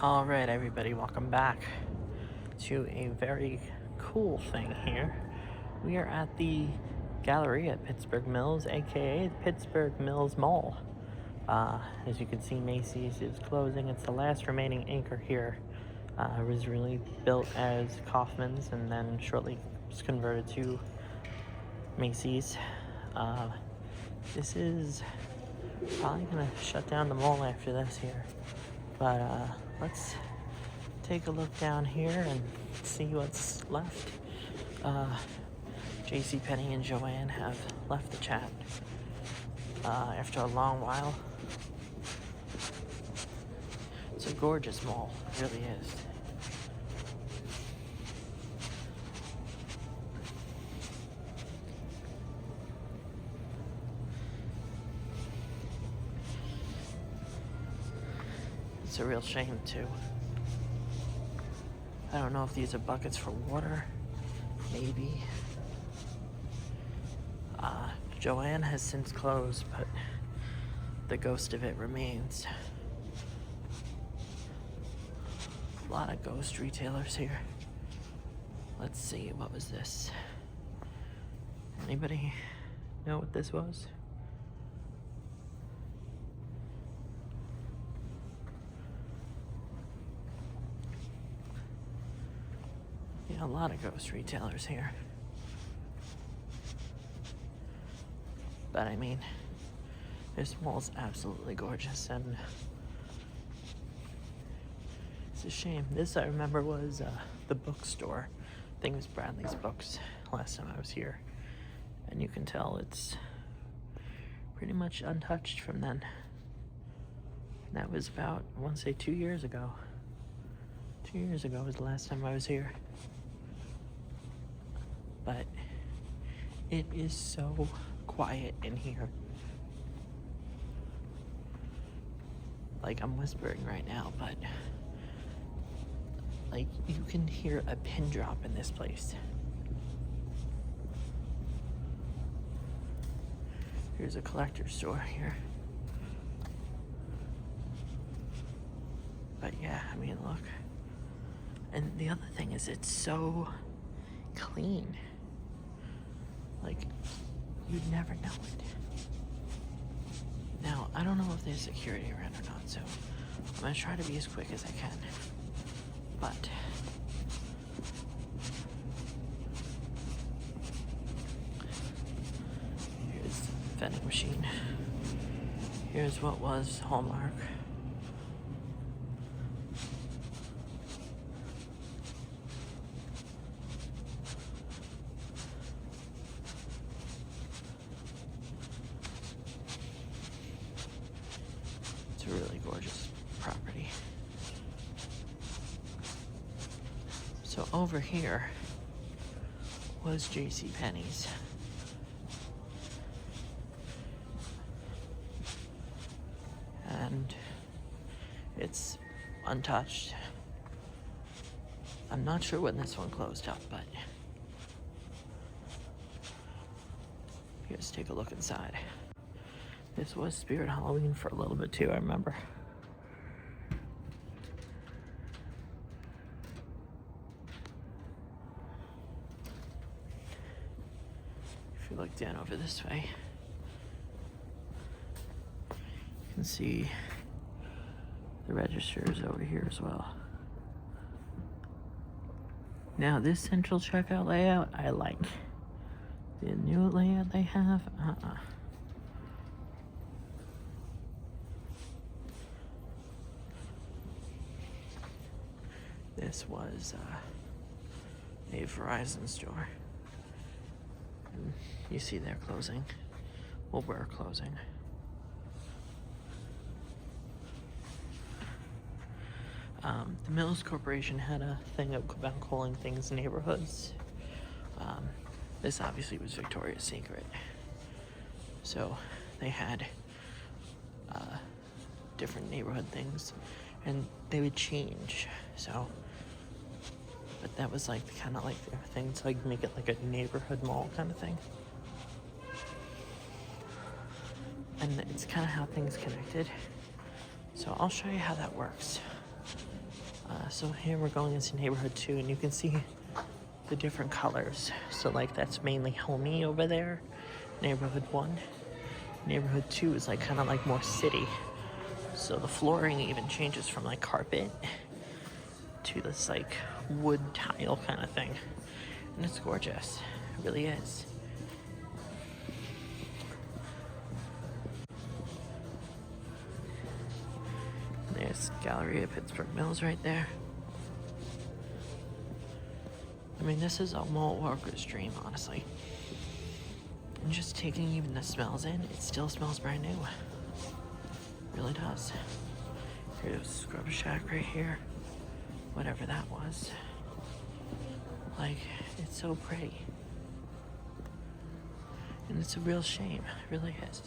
All right, everybody, welcome back to a very cool thing here. We are at the gallery at Pittsburgh Mills, aka the Pittsburgh Mills Mall. As you can see, Macy's is closing. It's the last remaining anchor here. It was really built as Kaufman's and then shortly was converted to Macy's. This is probably gonna shut down the mall after this here. But let's take a look down here and see what's left. JCPenney and Joanne have left the chat after a long while. It's a gorgeous mall, it really is. It's a real shame too. I don't know if these are buckets for water, maybe. Joanne has since closed, but the ghost of it remains. A lot of ghost retailers here. Let's see, what was this? Anybody know what this was? Yeah, a lot of ghost retailers here. But I mean, this mall is absolutely gorgeous, and it's a shame. This, I remember, was the bookstore. I think it was Bradley's Books last time I was here. And you can tell it's pretty much untouched from then. And that was about, I want to say 2 years ago. 2 years ago was the last time I was here. But it is so quiet in here. Like, I'm whispering right now, but like, you can hear a pin drop in this place. Here's a collector's store here. But yeah, I mean, look. And the other thing is, it's so clean. Like, you'd never know it. Now, I don't know if there's security around or not, so I'm gonna try to be as quick as I can. But here's the vending machine. Here's what was Hallmark. It's a really gorgeous property. So over here was JCPenney's. And it's untouched. I'm not sure when this one closed up, but here's, take a look inside. This was Spirit Halloween for a little bit too, I remember. If you look down over this way, you can see the registers over here as well. Now, this central checkout layout, I like. The new layout they have, This was a Verizon store. And you see they're closing. Well, we're closing. The Mills Corporation had a thing about calling things neighborhoods. This obviously was Victoria's Secret. So they had different neighborhood things, and they would change. So, but that was like kind of like their thing to like make it like a neighborhood mall kind of thing. And it's kind of how things connected. So I'll show you how that works. So here we're going into neighborhood 2, and you can see the different colors. So like that's mainly homey over there, neighborhood 1. Neighborhood 2 is like kind of like more city. So the flooring even changes from like carpet to this like wood tile kind of thing. And it's gorgeous. It really is. There's Galleria Pittsburgh Mills right there. I mean, this is a mall worker's dream, honestly. And just taking even the smells in, it still smells brand new. It really does. Here's Scrub Shack right here. Whatever that was. Like, it's so pretty. And it's a real shame. It really is.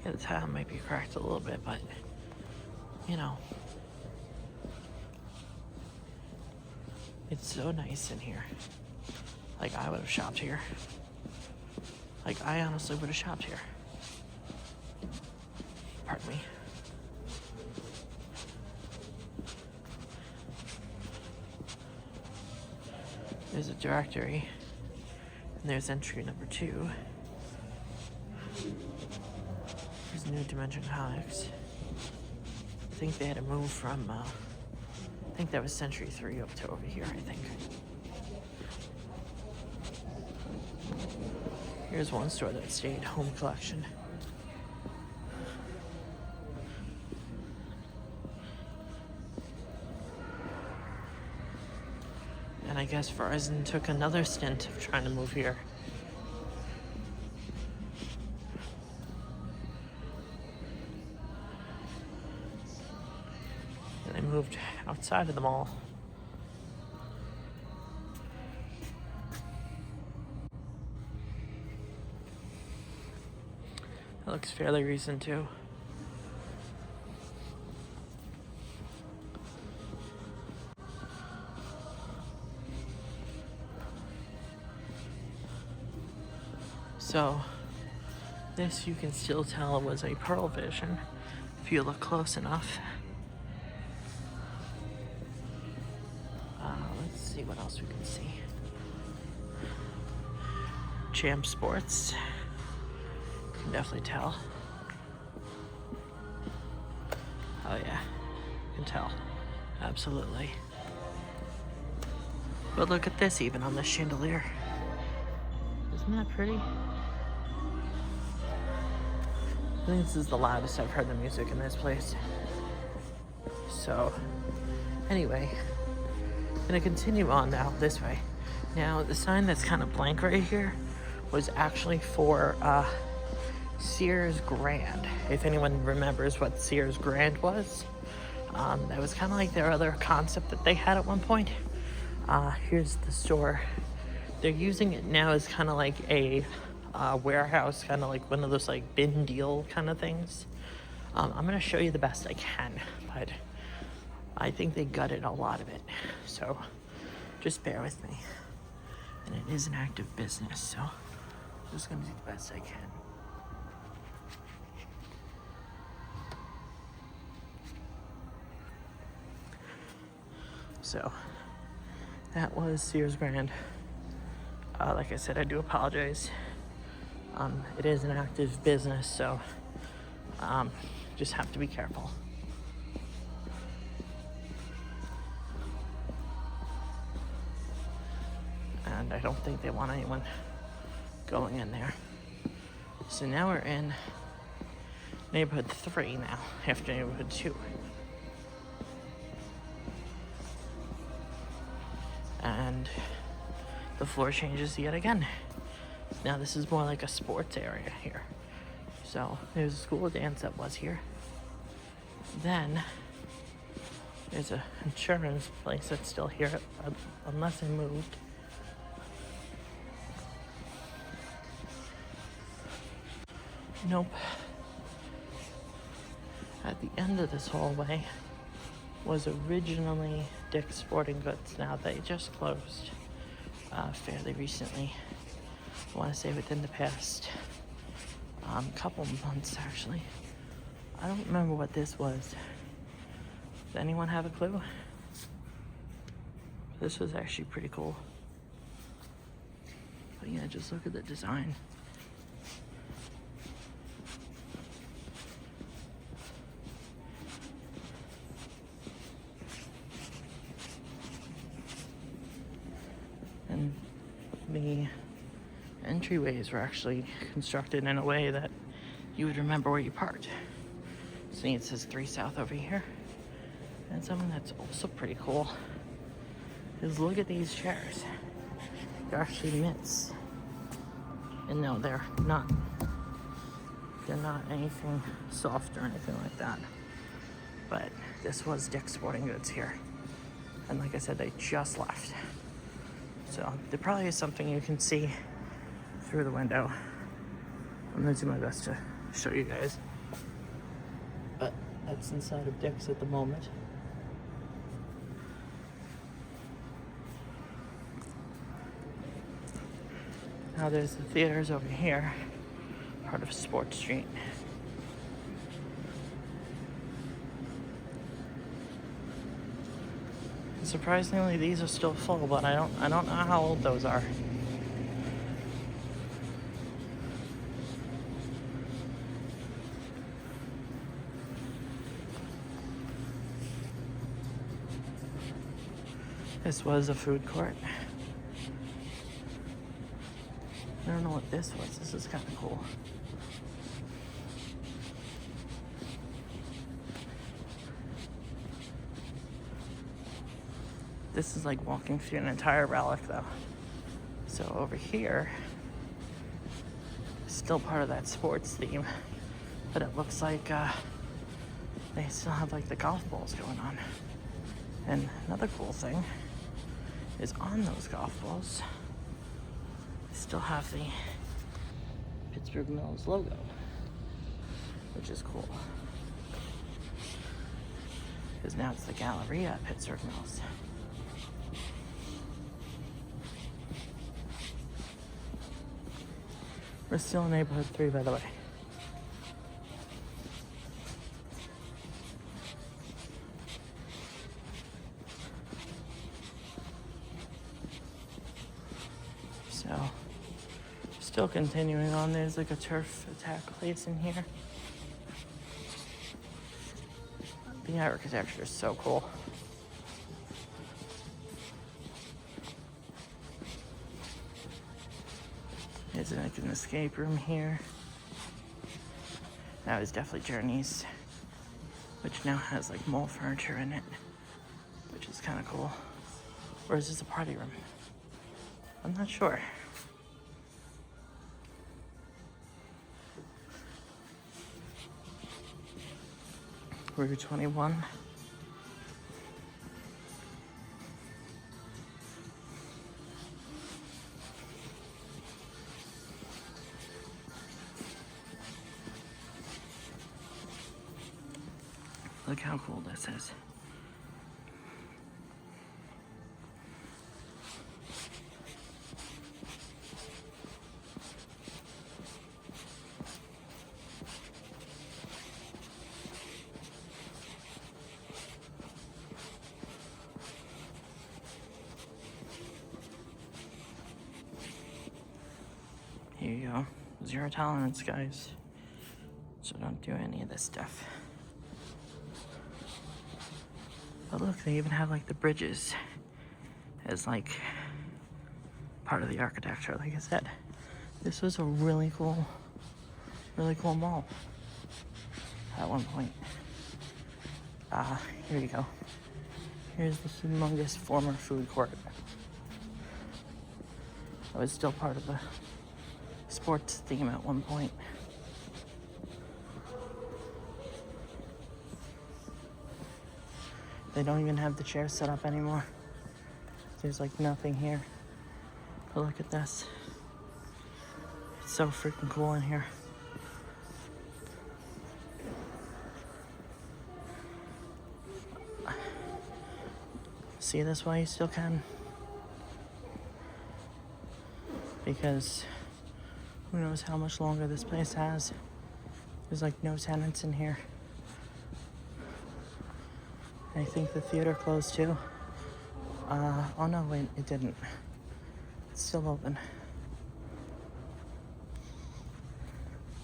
Yeah, the tile might be cracked a little bit, but, you know. It's so nice in here. Like, I would have shopped here. Like, I honestly would have shopped here. Pardon me. There's a directory. And there's entry number 2. There's New Dimension Comics. I think they had to move from, I think that was Century 3 up to over here, I think. Here's one store that stayed, Home Collection. And I guess Verizon took another stint of trying to move here. And they moved outside of the mall. That looks fairly recent too. So, this you can still tell was a Pearl Vision if you look close enough. Let's see what else we can see. Champ Sports. You can definitely tell. Oh yeah, you can tell. Absolutely. But look at this even on the chandelier. Isn't that pretty? I think this is the loudest I've heard the music in this place. So, anyway, I'm gonna continue on now this way. Now, the sign that's kind of blank right here was actually for Sears Grand. If anyone remembers what Sears Grand was, that was kind of like their other concept that they had at one point. Here's the store. They're using it now as kind of like a warehouse, kind of like one of those like bin deal kind of things. I'm going to show you the best I can, but I think they gutted a lot of it. So just bear with me. And it is an active business, so I'm just going to do the best I can. So that was Sears Grand. Like I said, I do apologize. It is an active business, so just have to be careful. And I don't think they want anyone going in there. So now we're in neighborhood 3 now, after neighborhood 2. And the floor changes yet again. Now this is more like a sports area here. So there's a school of dance that was here. Then there's an insurance place that's still here, unless I moved. Nope. At the end of this hallway was originally Dick's Sporting Goods. Now they just closed fairly recently. I want to say within the past couple months, actually. I don't remember what this was. Does anyone have a clue? This was actually pretty cool. But yeah, just look at the design. And the entryways were actually constructed in a way that you would remember where you parked. See, it says 3 South over here. And something that's also pretty cool is look at these chairs. They're actually mitts. And no, they're not anything soft or anything like that. But this was Dick's Sporting Goods here. And like I said, they just left. So there probably is something you can see through the window. I'm gonna do my best to show you guys. But that's inside of Dick's at the moment. Now there's the theaters over here, part of Sports Street. And surprisingly, these are still full, but I don't know how old those are. This was a food court. I don't know what this was. This is kind of cool. This is like walking through an entire relic though. So over here, still part of that sports theme, but it looks like they still have like the golf balls going on. And another cool thing is on those golf balls, still have the Pittsburgh Mills logo, which is cool. Because now it's the Galleria at Pittsburgh Mills. We're still in neighborhood 3, by the way. So, still continuing on, there's like a turf attack place in here. The architecture is so cool. There's like an escape room here. That was definitely Journey's, which now has like mall furniture in it, which is kind of cool. Or is this a party room? I'm not sure. Route 21. Look how cool this is. Here you go. 0 tolerance, guys. So don't do any of this stuff. But look, they even have like the bridges as like part of the architecture. Like I said, this was a really cool mall at one point. Here you go. Here's the humongous former food court. That was still part of the sports theme at one point. They don't even have the chairs set up anymore. There's like nothing here. But look at this. It's so freaking cool in here. See this why you still can? Because who knows how much longer this place has. There's like no tenants in here. I think the theater closed too. Oh no, wait, it didn't. It's still open.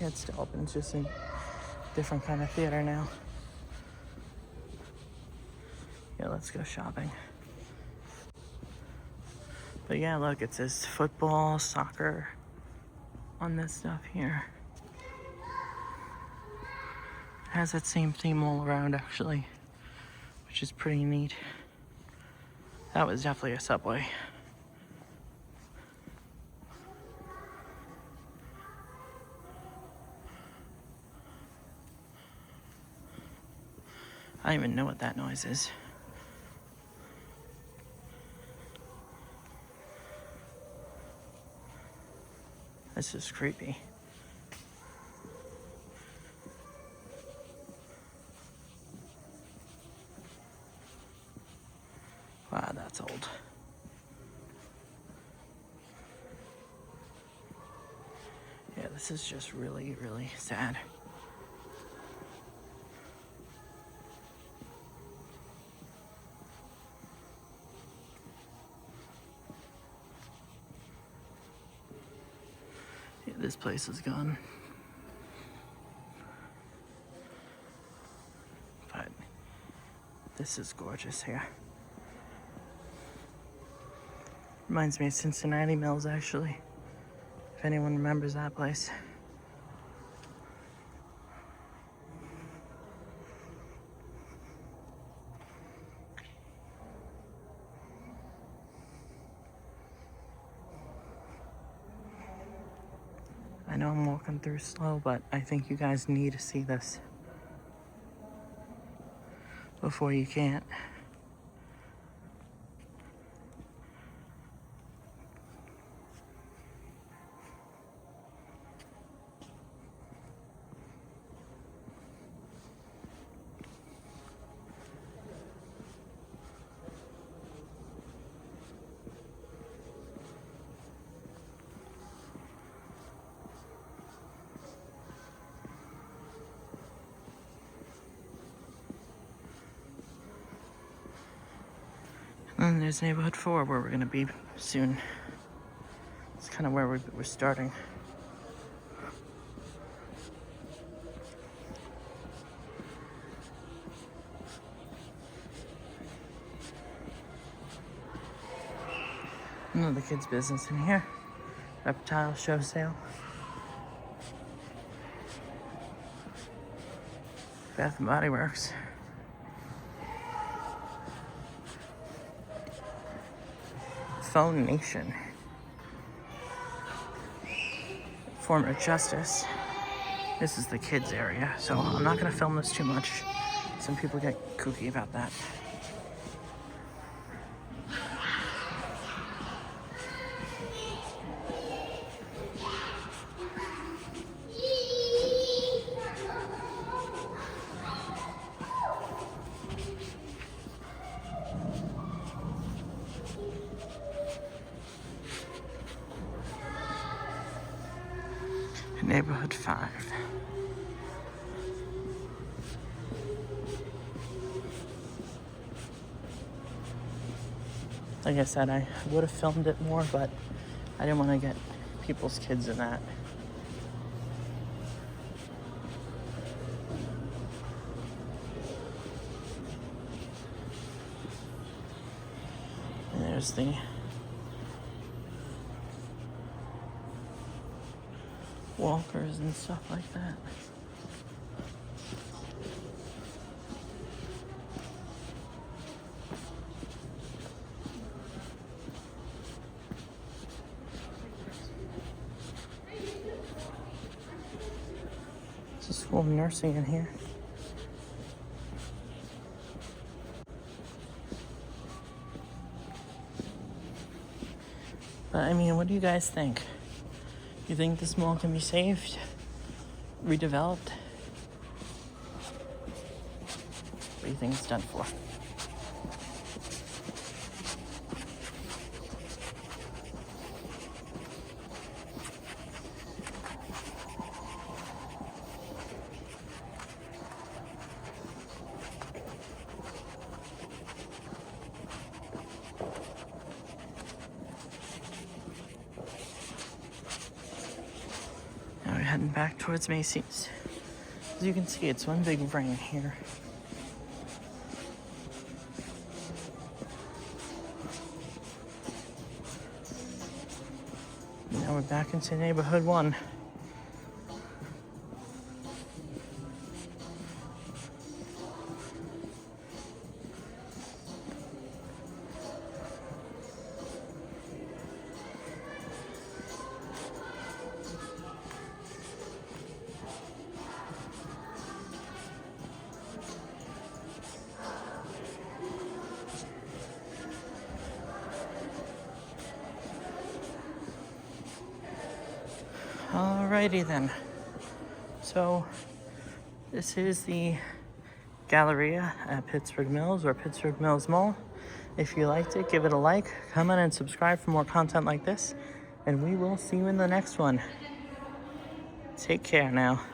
Yeah, it's still open. It's just a different kind of theater now. Yeah, let's go shopping. But yeah, look, it says football, soccer on this stuff here. It has that same theme all around, actually, which is pretty neat. That was definitely a Subway. I don't even know what that noise is. This is creepy. Wow, that's old. Yeah, this is just really, really sad. Yeah, this place is gone. But this is gorgeous here. Reminds me of Cincinnati Mills, actually. If anyone remembers that place. I know I'm walking through slow, but I think you guys need to see this before you can't. And then there's neighborhood 4 where we're gonna be soon. It's kind of where we're starting. Another kid's business in here. Reptile show sale. Bath and Body Works. Phone Nation. Former Justice. This is the kids area, so I'm not gonna film this too much. Some people get kooky about that. Neighborhood 5. Like I said, I would have filmed it more, but I didn't want to get people's kids in that. And there's the walkers and stuff like that. There's a school of nursing in here. But I mean, what do you guys think? You think this mall can be saved? Redeveloped? What do you think it's done for? heading back towards Macy's. As you can see, it's one big ring here. Now we're back into neighborhood 1. Alrighty then. So this is the Galleria at Pittsburgh Mills or Pittsburgh Mills Mall. If you liked it, give it a like, comment, and subscribe for more content like this. And we will see you in the next one. Take care now.